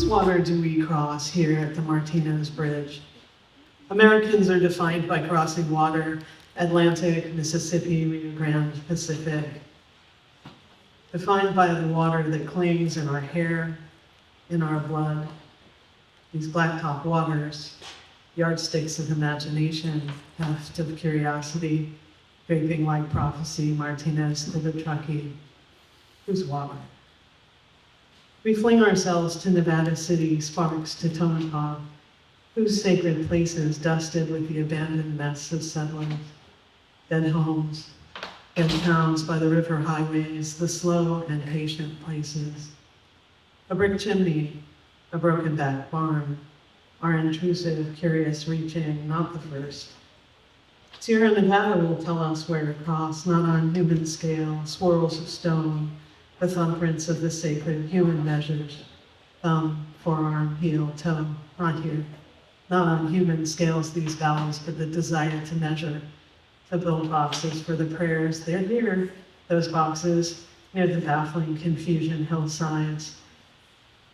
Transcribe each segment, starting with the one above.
Whose water do we cross here at the Martinez Bridge? Americans are defined by crossing water, Atlantic, Mississippi, Rio Grande, Pacific. Defined by the water that clings in our hair, in our blood. These blacktop waters, yardsticks of imagination, heft of curiosity, draping like prophecy, Martinez to the Truckee. Whose water? We fling ourselves to Nevada City, Sparks to Tonopah, whose sacred places dusted with the abandoned mess of settlers, dead homes, dead towns by the river highways, the slow and patient places. A brick chimney, a broken back barn, our intrusive, curious reaching, not the first. Sierra Nevada will tell us where to cross, not on human scale, swirls of stone, the thumbprints of the sacred human measures, thumb, forearm, heel, toe, not here. Not on human scales, these valleys, but the desire to measure, to build boxes for the prayers. They're here, those boxes, near the baffling confusion hillsides.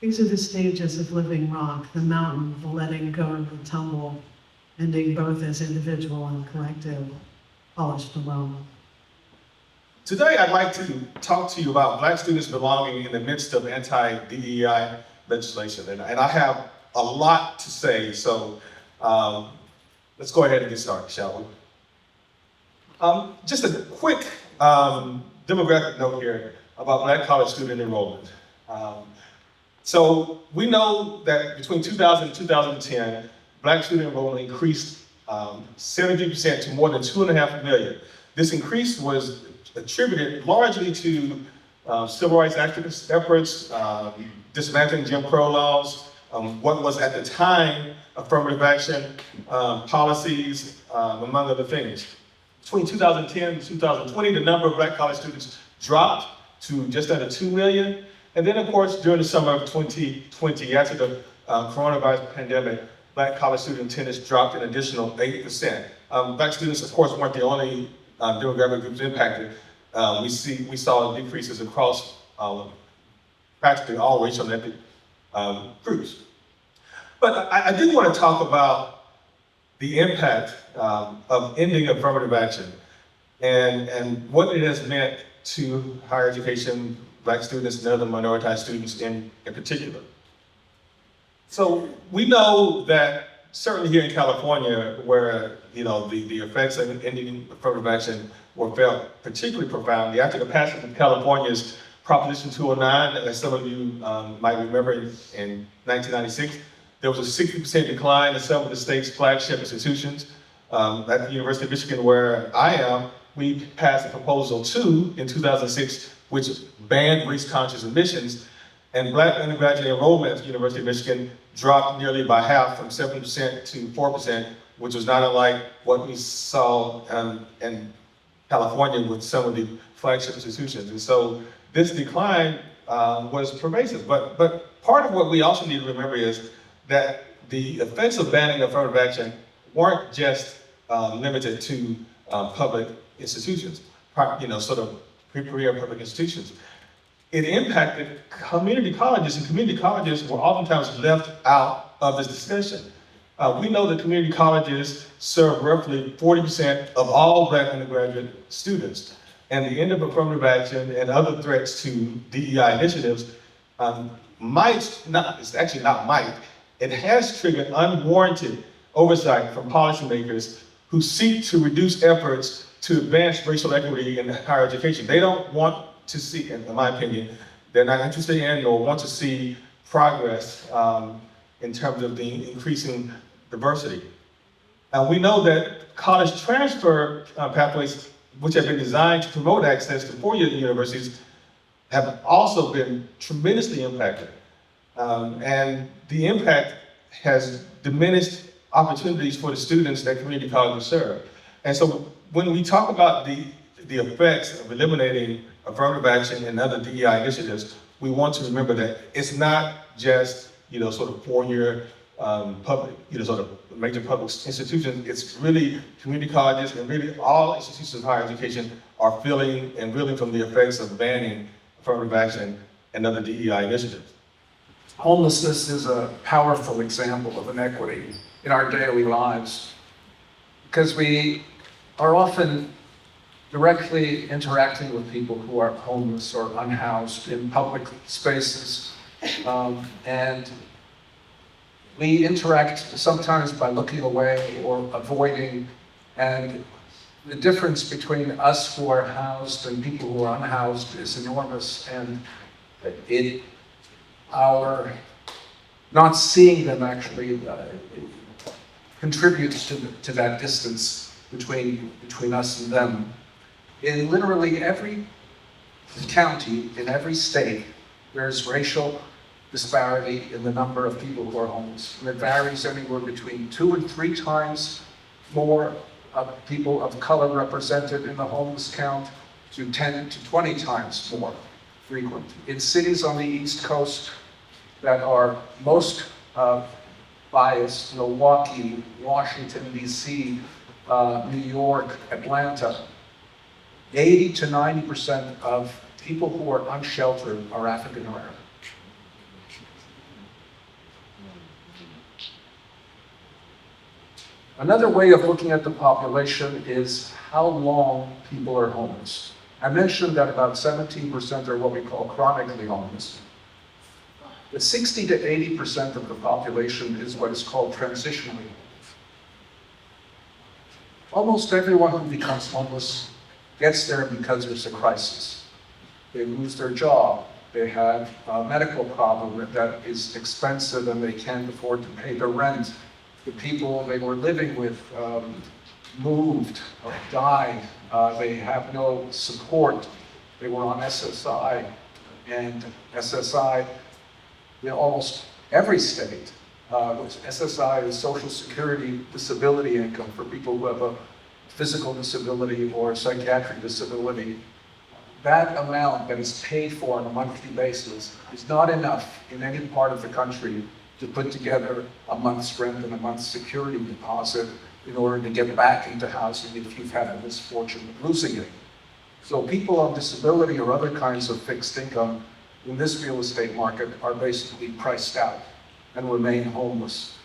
These are the stages of living rock, the mountain, the letting go of the tumble, ending both as individual and collective, polished alone. Today, I'd like to talk to you about Black students belonging in the midst of anti-DEI legislation. And I have a lot to say, so let's go ahead and get started, shall we? Just a quick demographic note here about Black college student enrollment. So we know that between 2000 and 2010, Black student enrollment increased 70% to more than 2.5 million. This increase was attributed largely to civil rights activist efforts, dismantling Jim Crow laws, what was at the time affirmative action policies, among other things. Between 2010 and 2020, the number of Black college students dropped to just under 2 million. And then, of course, during the summer of 2020, after the coronavirus pandemic, Black college student attendance dropped an additional 8%. Black students, of course, weren't the only demographic groups impacted. We saw decreases across practically all racial and ethnic groups. But I do want to talk about the impact of ending affirmative action and what it has meant to higher education, Black students and other minoritized students in particular. So we know that certainly here in California, where the effects of ending affirmative action were felt particularly profoundly after the passage of California's Proposition 209, as some of you might remember in 1996, there was a 60% decline in some of the state's flagship institutions. At the University of Michigan, where I am, we passed a Proposal 2 in 2006, which banned race-conscious admissions, and Black undergraduate enrollment at the University of Michigan dropped nearly by half, from 7% to 4%, which was not unlike what we saw in California with some of the flagship institutions. And so this decline was pervasive. But part of what we also need to remember is that the effects of banning affirmative action weren't just limited to public institutions, sort of career public institutions. It impacted community colleges, and community colleges were oftentimes left out of this discussion. We know that community colleges serve roughly 40% of all Black undergraduate students. And the end of affirmative action and other threats to DEI initiatives it has triggered unwarranted oversight from policymakers who seek to reduce efforts to advance racial equity in higher education. They don't want to see, in my opinion, they're not interested in or want to see progress in terms of the increasing diversity. We know that college transfer pathways, which have been designed to promote access to four-year universities, have also been tremendously impacted. And the impact has diminished opportunities for the students that community colleges serve. And so when we talk about the effects of eliminating affirmative action and other DEI initiatives, we want to remember that it's not just, sort of four-year public, sort of major public institutions. It's really community colleges and really all institutions of higher education are feeling and reeling from the effects of banning affirmative action and other DEI initiatives. Homelessness is a powerful example of inequity in our daily lives because we are often directly interacting with people who are homeless or unhoused in public spaces. And we interact sometimes by looking away or avoiding, and the difference between us who are housed and people who are unhoused is enormous, and our not seeing them actually contributes to that distance between us and them. In literally every county, in every state, there's racial disparity in the number of people who are homeless. And it varies anywhere between 2 and 3 times more people of color represented in the homeless count to 10 to 20 times more frequent. In cities on the East Coast that are most biased, Milwaukee, Washington, D.C., New York, Atlanta, 80 to 90% of people who are unsheltered are African American. Another way of looking at the population is how long people are homeless. I mentioned that about 17% are what we call chronically homeless. But 60 to 80% of the population is what is called transitionally homeless. Almost everyone who becomes homeless gets there because there's a crisis. They lose their job, they have a medical problem that is expensive and they can't afford to pay the rent. The people they were living with moved or died. They have no support. They were on SSI, and SSI, in almost every state, SSI is Social Security disability income for people who have a physical disability or psychiatric disability. That amount that is paid for on a monthly basis is not enough in any part of the country to put together a month's rent and a month's security deposit in order to get back into housing if you've had a misfortune of losing it. So people on disability or other kinds of fixed income in this real estate market are basically priced out and remain homeless.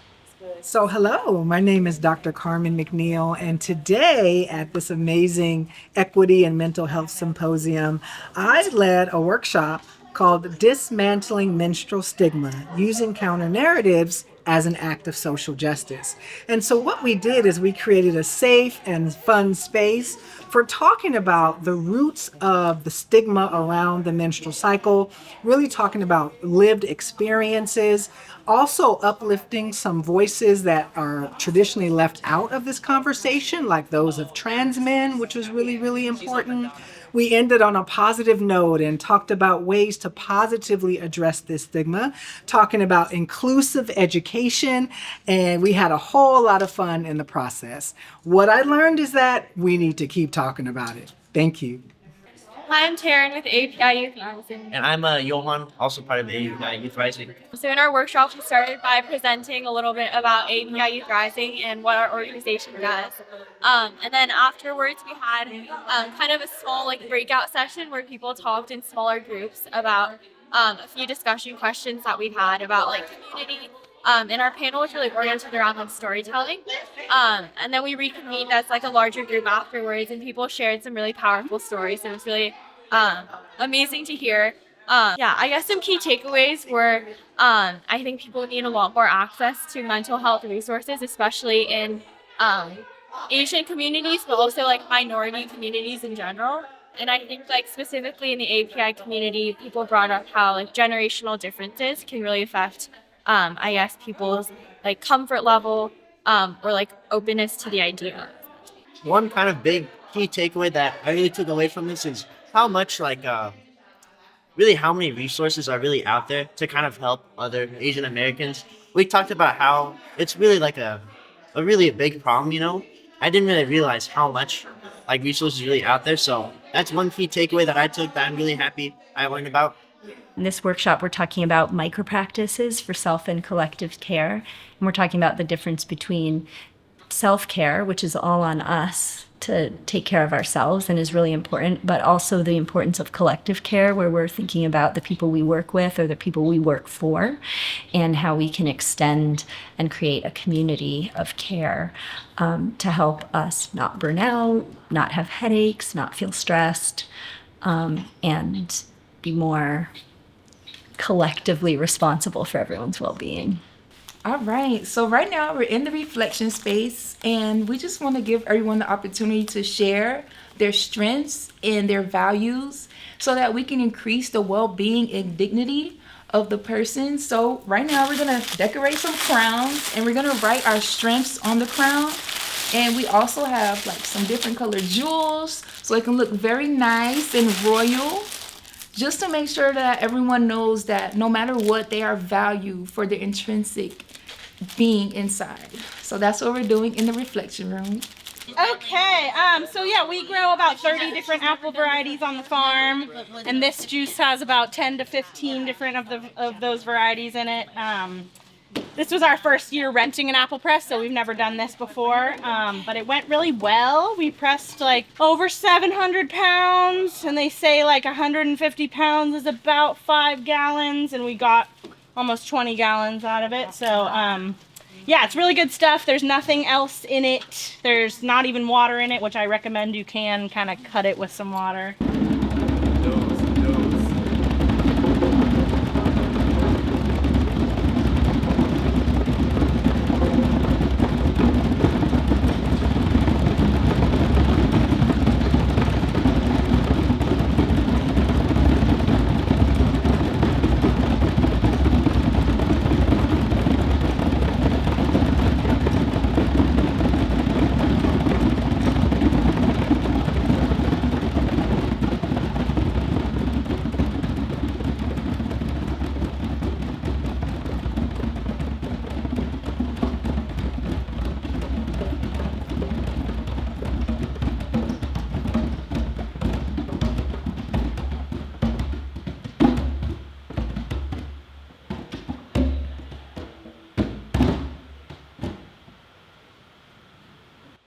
So, hello, my name is Dr. Carmen McNeil, and today at this amazing Equity and Mental Health Symposium, I led a workshop called Dismantling Menstrual Stigma, Using Counter Narratives as an Act of Social Justice. And so what we did is we created a safe and fun space for talking about the roots of the stigma around the menstrual cycle, really talking about lived experiences, also uplifting some voices that are traditionally left out of this conversation, like those of trans men, which was really, really important. We ended on a positive note and talked about ways to positively address this stigma, talking about inclusive education, and we had a whole lot of fun in the process. What I learned is that we need to keep talking about it. Thank you. Hi, I'm Taryn with API Youth Rising. And I'm Johan, also part of API Youth Rising. So in our workshop, we started by presenting a little bit about API Youth Rising and what our organization does. And then afterwards, we had kind of a small breakout session where people talked in smaller groups about a few discussion questions that we've had about community. And our panel was really oriented around storytelling. And then we reconvened as a larger group afterwards, and people shared some really powerful stories. It was really amazing to hear. I guess some key takeaways were I think people need a lot more access to mental health resources, especially in Asian communities, but also minority communities in general. And I think specifically in the API community, people brought up how generational differences can really affect I guess people's comfort level or openness to the idea. One kind of big key takeaway that I really took away from this is how much really how many resources are really out there to kind of help other Asian Americans. We talked about how it's really a really big problem, you know. I didn't really realize how much resources really out there. So that's one key takeaway that I took that I'm really happy I learned about. In this workshop, we're talking about micro practices for self and collective care. And we're talking about the difference between self-care, which is all on us to take care of ourselves and is really important, but also the importance of collective care, where we're thinking about the people we work with or the people we work for, and how we can extend and create a community of care to help us not burn out, not have headaches, not feel stressed, and be more collectively responsible for everyone's well-being. All right. So right now we're in the reflection space, and we just want to give everyone the opportunity to share their strengths and their values so that we can increase the well-being and dignity of the person. So right now we're going to decorate some crowns, and we're going to write our strengths on the crown. And we also have like some different colored jewels so it can look very nice and royal, just to make sure that everyone knows that no matter what, they are valued for their intrinsic being inside. So that's what we're doing in the reflection room. Okay, so yeah, we grow about 30 different apple varieties on the farm, and this juice has about 10 to 15 different of those varieties in it. This was our first year renting an apple press, so we've never done this before, but it went really well. We pressed like over 700 pounds, and they say like 150 pounds is about 5 gallons, and we got almost 20 gallons out of it. So yeah, it's really good stuff. There's nothing else in it. There's not even water in it, which I recommend you can kind of cut it with some water.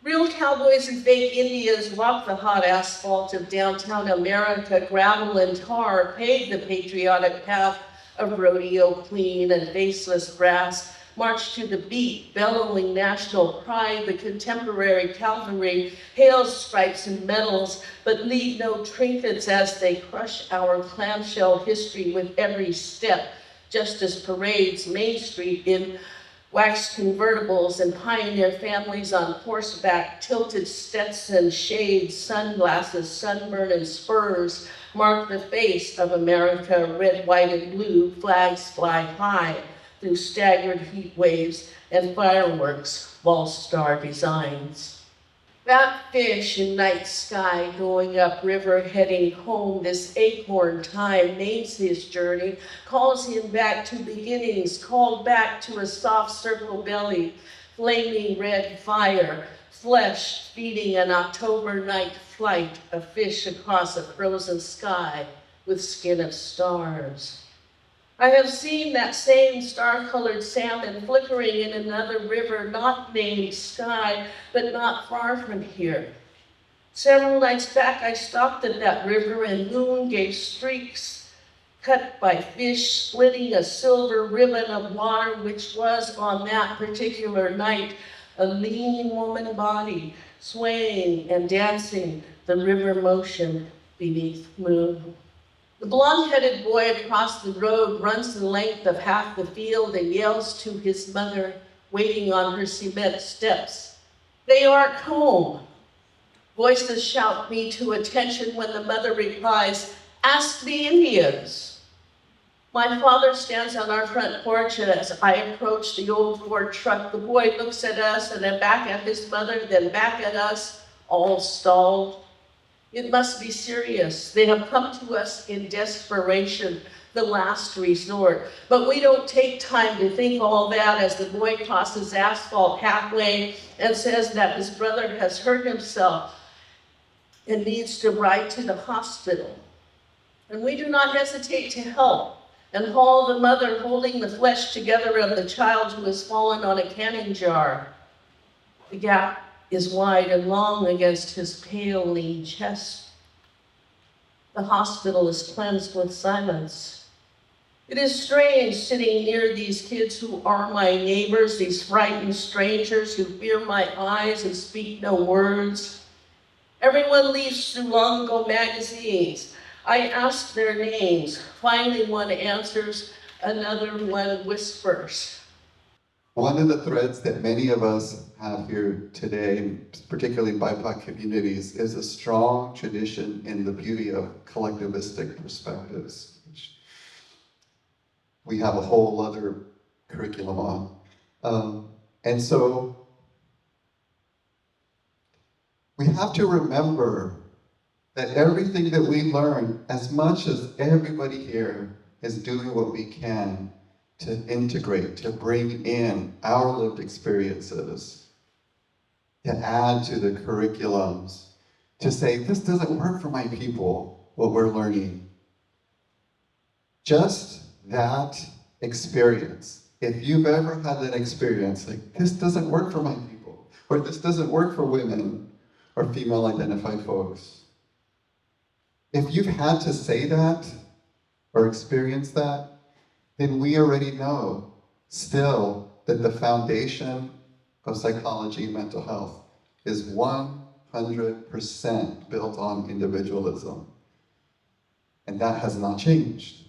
Real cowboys and fake Indians walk the hot asphalt of downtown America. Gravel and tar pave the patriotic path of rodeo clean and faceless grass. March to the beat, bellowing national pride. The contemporary cavalry hails stripes and medals, but leave no trinkets as they crush our clamshell history with every step. Justice parades Main Street in waxed convertibles and pioneer families on horseback, tilted Stetson, shades, sunglasses, sunburn, and spurs mark the face of America. Red, white, and blue flags fly high through staggered heat waves and fireworks, false star designs. That fish in night sky going up river, heading home, this acorn time names his journey, calls him back to beginnings, called back to a soft circle belly, flaming red fire, flesh feeding an October night flight, a fish across a frozen sky with skin of stars. I have seen that same star-colored salmon flickering in another river not named Sky, but not far from here. Several nights back, I stopped at that river, and moon gave streaks cut by fish splitting a silver ribbon of water, which was on that particular night a lean woman body swaying and dancing the river motion beneath moon. The blonde-headed boy across the road runs the length of half the field and yells to his mother, waiting on her cement steps, "They aren't home." Voices shout me to attention when the mother replies, "Ask the Indians." My father stands on our front porch as I approach the old Ford truck. The boy looks at us and then back at his mother, then back at us, all stalled. It must be serious. They have come to us in desperation, the last resort. But we don't take time to think all that as the boy crosses asphalt halfway and says that his brother has hurt himself and needs to ride to the hospital. And we do not hesitate to help and haul the mother holding the flesh together of the child who has fallen on a canning jar. The gap is wide and long against his pale, lean chest. The hospital is cleansed with silence. It is strange sitting near these kids who are my neighbors, these frightened strangers who fear my eyes and speak no words. Everyone leaves through long ago magazines. I ask their names. Finally, one answers, another one whispers. One of the threads that many of us have here today, particularly in BIPOC communities, is a strong tradition in the beauty of collectivistic perspectives, which we have a whole other curriculum on. And so we have to remember that everything that we learn, as much as everybody here is doing what we can to integrate, to bring in our lived experiences, to add to the curriculums, to say, this doesn't work for my people, what we're learning. Just that experience, if you've ever had that experience, like, this doesn't work for my people, or this doesn't work for women or female identified folks. If you've had to say that or experience that, then we already know still that the foundation of psychology and mental health is 100% built on individualism. And that has not changed.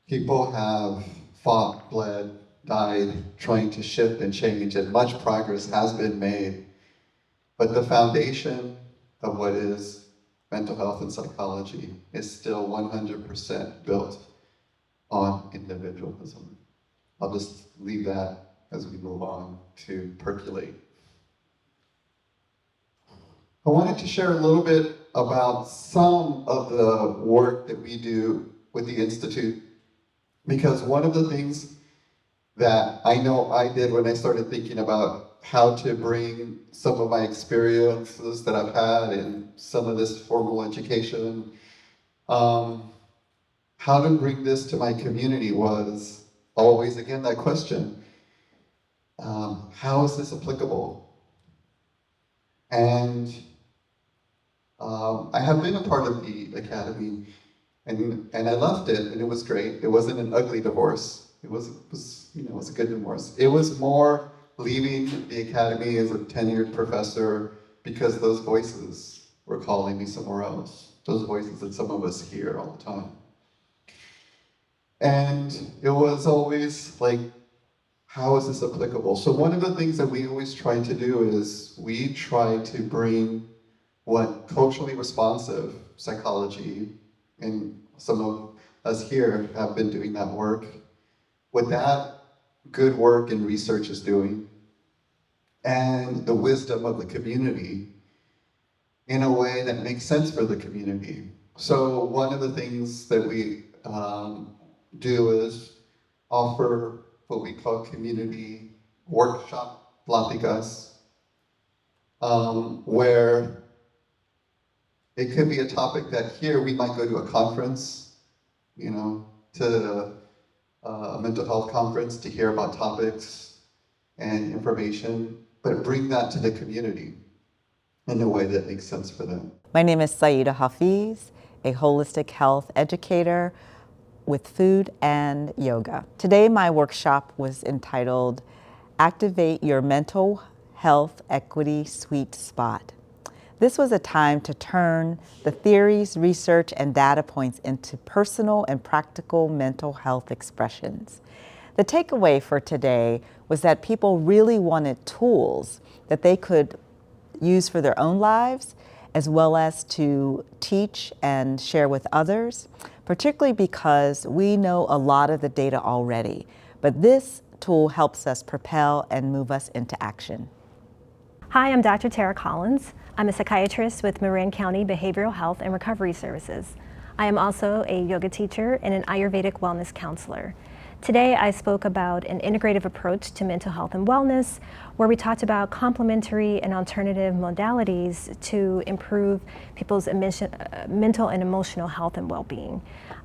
People have fought, bled, died, trying to shift and change, and much progress has been made. But the foundation of what is mental health and psychology is still 100% built on individualism. I'll just leave that as we move on to percolate. I wanted to share a little bit about some of the work that we do with the Institute, because one of the things that I know I did when I started thinking about how to bring some of my experiences that I've had in some of this formal education, how to bring this to my community was always, again, that question, how is this applicable? And I have been a part of the academy, and I left it, and it was great. It wasn't an ugly divorce. It was a good divorce. It was more leaving the academy as a tenured professor because those voices were calling me somewhere else. Those voices that some of us hear all the time. And it was always like, how is this applicable? So one of the things that we always try to do is we try to bring what culturally responsive psychology, and some of us here have been doing that work, what that good work and research is doing, and the wisdom of the community in a way that makes sense for the community. So one of the things that we do is offer what we call community workshop pláticas, where it could be a topic that here we might go to a conference, to a mental health conference to hear about topics and information, but bring that to the community in a way that makes sense for them. My name is Saida Hafiz, a holistic health educator with food and yoga. Today my workshop was entitled Activate Your Mental Health Equity Sweet Spot. This was a time to turn the theories, research, and data points into personal and practical mental health expressions. The takeaway for today was that people really wanted tools that they could use for their own lives, as well as to teach and share with others, particularly because we know a lot of the data already, but this tool helps us propel and move us into action. Hi, I'm Dr. Tara Collins. I'm a psychiatrist with Marin County Behavioral Health and Recovery Services. I am also a yoga teacher and an Ayurvedic wellness counselor. Today I spoke about an integrative approach to mental health and wellness, where we talked about complementary and alternative modalities to improve people's mental and emotional health and well-being.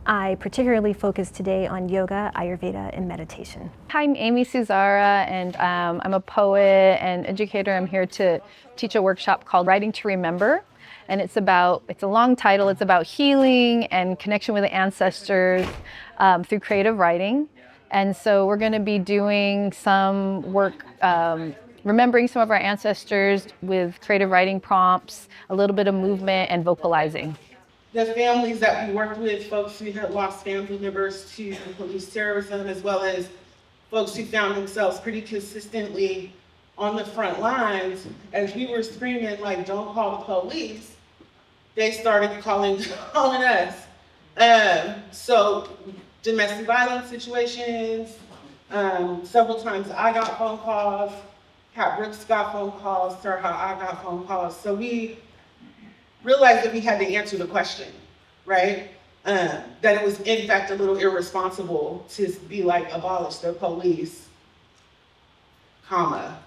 I particularly focused today on yoga, Ayurveda, and meditation. Hi, I'm Amy Suzara, and I'm a poet and educator. I'm here to teach a workshop called Writing to Remember. And it's a long title, it's about healing and connection with the ancestors through creative writing. And so we're going to be doing some work remembering some of our ancestors with creative writing prompts, a little bit of movement and vocalizing. The families that we worked with, folks who had lost family members to police terrorism, as well as folks who found themselves pretty consistently on the front lines, as we were screaming like, don't call the police, they started calling us. So domestic violence situations, several times I got phone calls, Pat Brooks got phone calls, Sirha, I got phone calls. So we realized that we had to answer the question, right? That it was in fact a little irresponsible to be like, abolish the police, comma.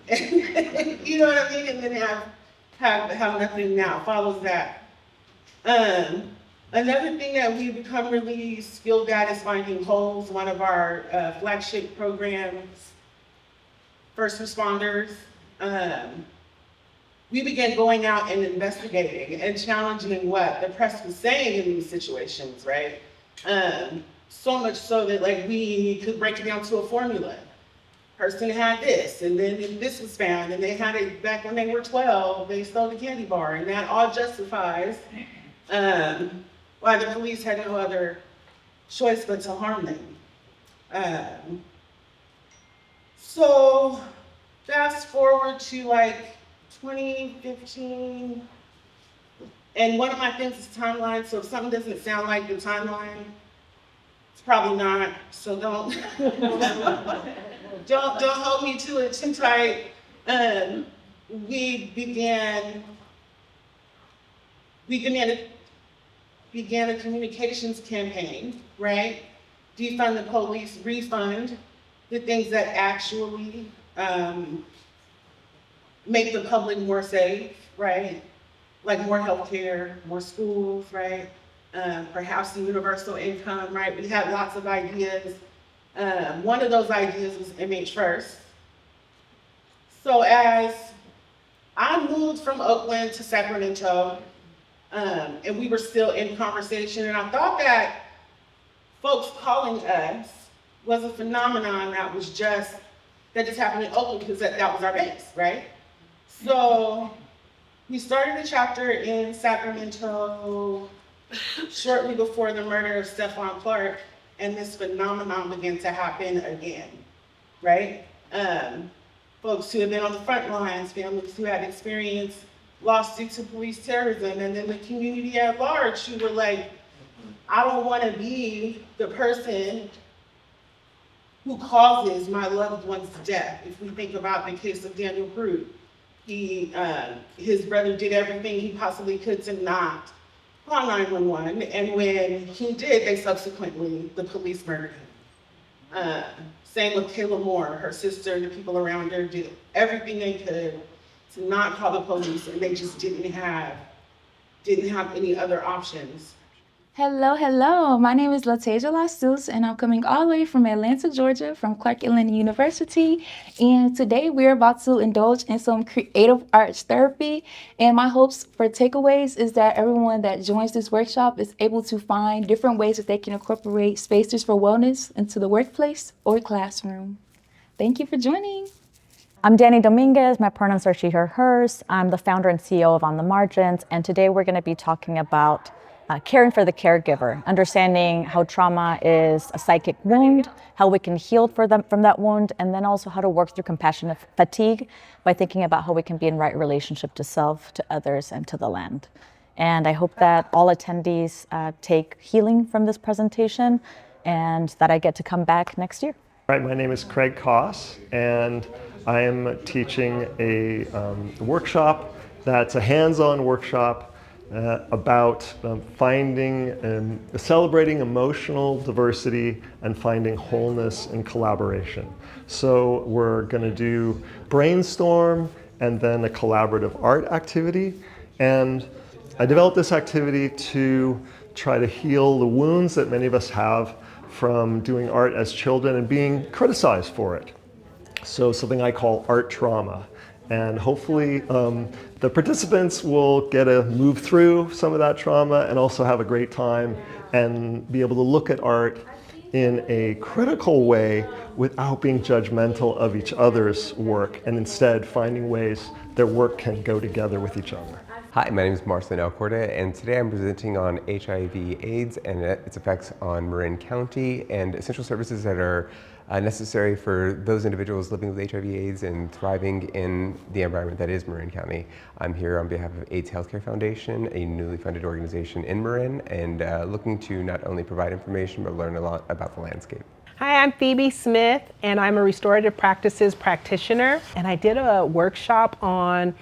You know what I mean? And then have nothing now follows that. Another thing that we've become really skilled at is finding holes. One of our flagship programs, first responders, we began going out and investigating and challenging what the press was saying in these situations, right? So much so that like we could break it down to a formula. Person had this, and then this was found, and they had it back when they were 12, they stole a candy bar, and that all justifies why the police had no other choice but to harm them. So fast forward to like 2015, and one of my things is timeline, so if something doesn't sound like the timeline, it's probably not, so don't hold me to it too tight. We began a communications campaign, right? Defund the police, refund the things that actually make the public more safe, right? Like more healthcare, more schools, right? Perhaps the universal income, right? We had lots of ideas. One of those ideas was MH First. So as I moved from Oakland to Sacramento, and we were still in conversation, and I thought that folks calling us was a phenomenon that just happened in Oakland because that was our base, right? So we started a chapter in Sacramento shortly before the murder of Stephon Clark, and this phenomenon began to happen again, right? Folks who had been on the front lines, families who had experienced loss due to police terrorism, and then the community at large who were like, I don't want to be the person who causes my loved one's death. If we think about the case of Daniel Prude, his brother did everything he possibly could to not call 911, and when he did, the police murdered him. Same with Kayla Moore, her sister, the people around her did everything they could to not call the police, and they just didn't have any other options. Hello, hello. My name is Latasia Lastus, and I'm coming all the way from Atlanta, Georgia, from Clark Atlanta University. And today we're about to indulge in some creative arts therapy. And my hopes for takeaways is that everyone that joins this workshop is able to find different ways that they can incorporate spaces for wellness into the workplace or classroom. Thank you for joining. I'm Danny Dominguez. My pronouns are she, her, hers. I'm the founder and CEO of On the Margins. And today we're going to be talking about caring for the caregiver, understanding how trauma is a psychic wound, how we can heal from that wound, and then also how to work through compassionate fatigue by thinking about how we can be in right relationship to self, to others, and to the land. And I hope that all attendees take healing from this presentation and that I get to come back next year. All right, my name is Craig Koss, and I am teaching a workshop that's a hands-on workshop about celebrating emotional diversity and finding wholeness in collaboration. So we're going to do brainstorm and then a collaborative art activity. And I developed this activity to try to heal the wounds that many of us have from doing art as children and being criticized for it. So something I call art trauma. And hopefully the participants will get to move through some of that trauma and also have a great time and be able to look at art in a critical way without being judgmental of each other's work, and instead finding ways their work can go together with each other. Hi, my name is Marcin Elcorda, and today I'm presenting on HIV/AIDS and its effects on Marin County and essential services that are necessary for those individuals living with HIV/AIDS and thriving in the environment that is Marin County. I'm here on behalf of AIDS Healthcare Foundation, a newly funded organization in Marin, and looking to not only provide information but learn a lot about the landscape. Hi, I'm Phoebe Smith, and I'm a restorative practices practitioner. And I did a workshop on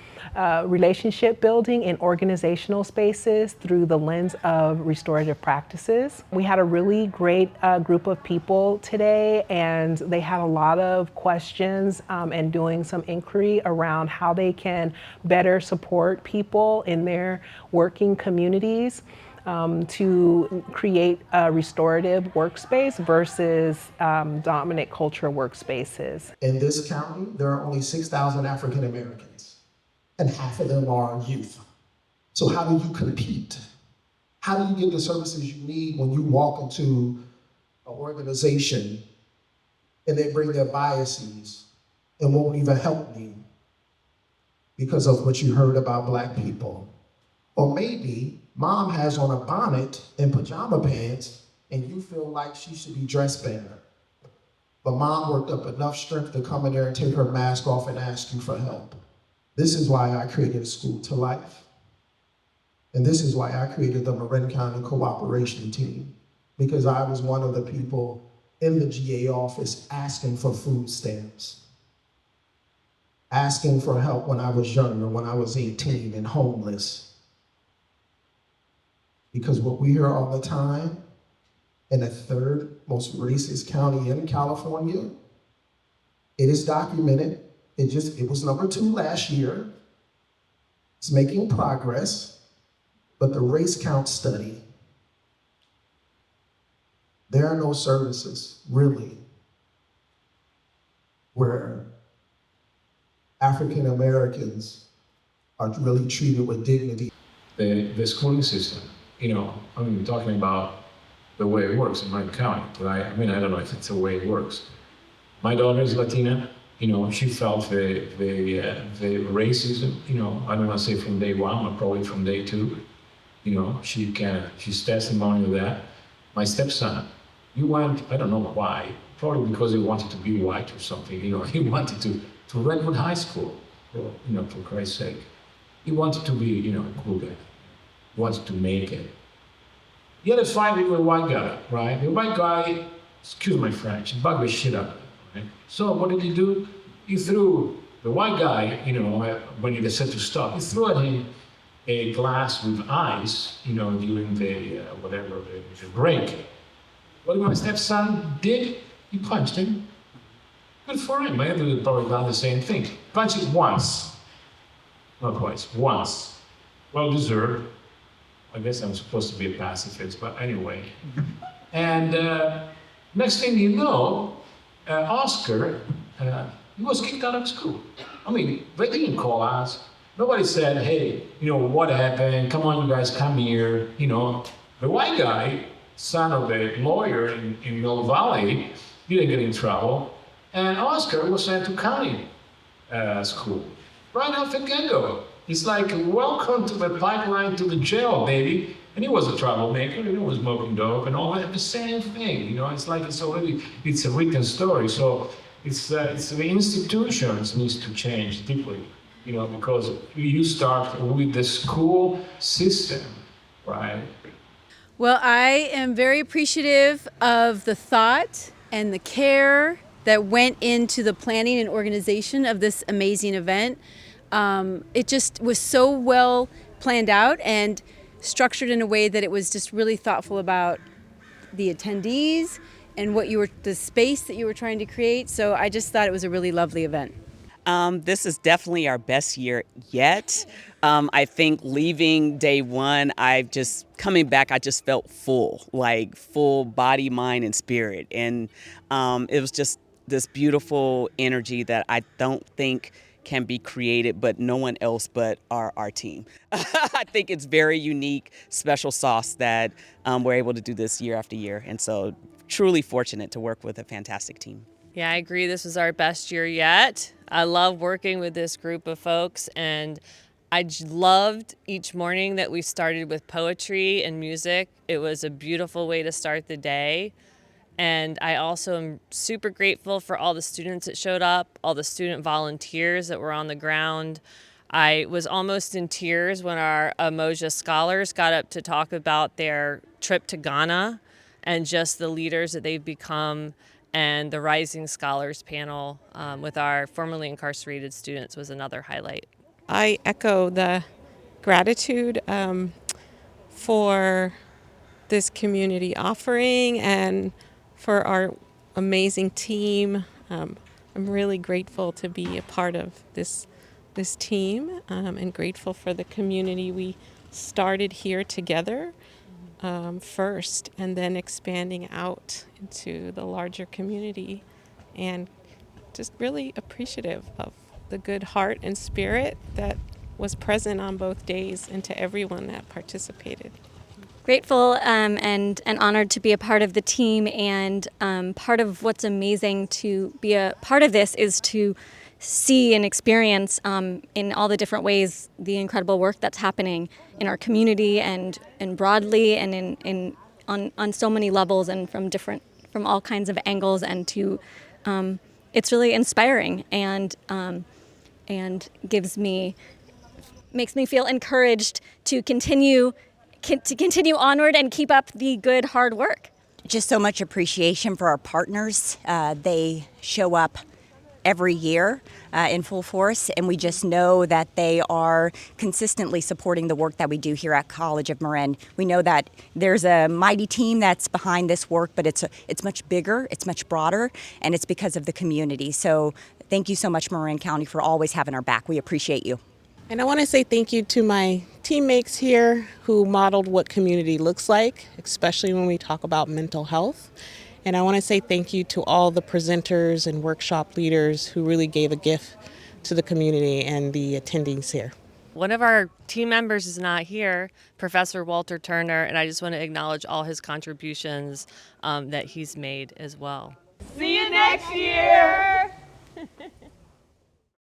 relationship building in organizational spaces through the lens of restorative practices. We had a really great group of people today, and they had a lot of questions and doing some inquiry around how they can better support people in their working communities. To create a restorative workspace versus dominant culture workspaces. In this county, there are only 6,000 African Americans, and half of them are youth. So how do you compete? How do you get the services you need when you walk into an organization and they bring their biases and won't even help me because of what you heard about Black people? Or maybe Mom has on a bonnet and pajama pants and you feel like she should be dressed better. But Mom worked up enough strength to come in there and take her mask off and ask you for help. This is why I created School to Life. And this is why I created the Marin County Cooperation Team, because I was one of the people in the GA office asking for food stamps, asking for help when I was younger, when I was 18 and homeless. Because what we hear all the time in the third most racist county in California, it is documented. It was number 2 last year. It's making progress, but the race count study, there are no services really where African Americans are really treated with dignity. The schooling system. We're talking about the way it works in Marin County, right? I don't know if it's the way it works. My daughter is Latina, she felt the racism, I don't want to say from day 1, but probably from day 2. She's testimony of that. My stepson, he went, I don't know why, probably because he wanted to be white or something, he wanted to Redwood High School, for Christ's sake. He wanted to be, a cool guy. Wanted to make it. He had a fight with a white guy, right? The white guy, excuse my French, bugged the shit out of him, right? So what did he do? He threw the white guy, when he decided to stop, he threw at him a glass with ice, during the break. What my stepson did, he punched him. Good for him. My other would probably done the same thing. Punched it once, not twice, once. Well deserved. I guess I'm supposed to be a pacifist, but anyway. And next thing you know, Oscar, he was kicked out of school. They didn't call us. Nobody said, hey, what happened? Come on, you guys, come here. The white guy, son of a lawyer in Mill Valley, he didn't get in trouble. And Oscar was sent to county school right off the get-go. It's like, welcome to the pipeline to the jail, baby. And he was a troublemaker, he was smoking dope and all that, the same thing. It's like it's a written story. So it's the institutions needs to change deeply, because you start with the school system, right? Well, I am very appreciative of the thought and the care that went into the planning and organization of this amazing event. It just was so well planned out, and structured in a way that it was just really thoughtful about the attendees and the space that you were trying to create. So I just thought it was a really lovely event. This is definitely our best year yet. I think leaving day one, coming back, I just felt full, like full body, mind, and spirit. And it was just this beautiful energy that I don't think can be created, but no one else but our team. I think it's very unique, special sauce that we're able to do this year after year. And so truly fortunate to work with a fantastic team. Yeah, I agree. This was our best year yet. I love working with this group of folks, and I loved each morning that we started with poetry and music. It was a beautiful way to start the day. And I also am super grateful for all the students that showed up, all the student volunteers that were on the ground. I was almost in tears when our Umoja scholars got up to talk about their trip to Ghana and just the leaders that they've become. And the Rising Scholars panel with our formerly incarcerated students was another highlight. I echo the gratitude for this community offering and for our amazing team. I'm really grateful to be a part of this team and grateful for the community we started here together. First, and then expanding out into the larger community, and just really appreciative of the good heart and spirit that was present on both days and to everyone that participated. Grateful and honored to be a part of the team, and part of what's amazing to be a part of this is to see and experience in all the different ways the incredible work that's happening in our community and broadly and on so many levels and from all kinds of angles, and to it's really inspiring and makes me feel encouraged to continue onward and keep up the good hard work. Just so much appreciation for our partners. They show up every year in full force, and we just know that they are consistently supporting the work that we do here at College of Marin. We know that there's a mighty team that's behind this work, but it's much bigger, it's much broader, and it's because of the community. So thank you so much, Marin County, for always having our back. We appreciate you. And I want to say thank you to my teammates here who modeled what community looks like, especially when we talk about mental health. And I want to say thank you to all the presenters and workshop leaders who really gave a gift to the community and the attendees here. One of our team members is not here, Professor Walter Turner, and I just want to acknowledge all his contributions that he's made as well. See you next year.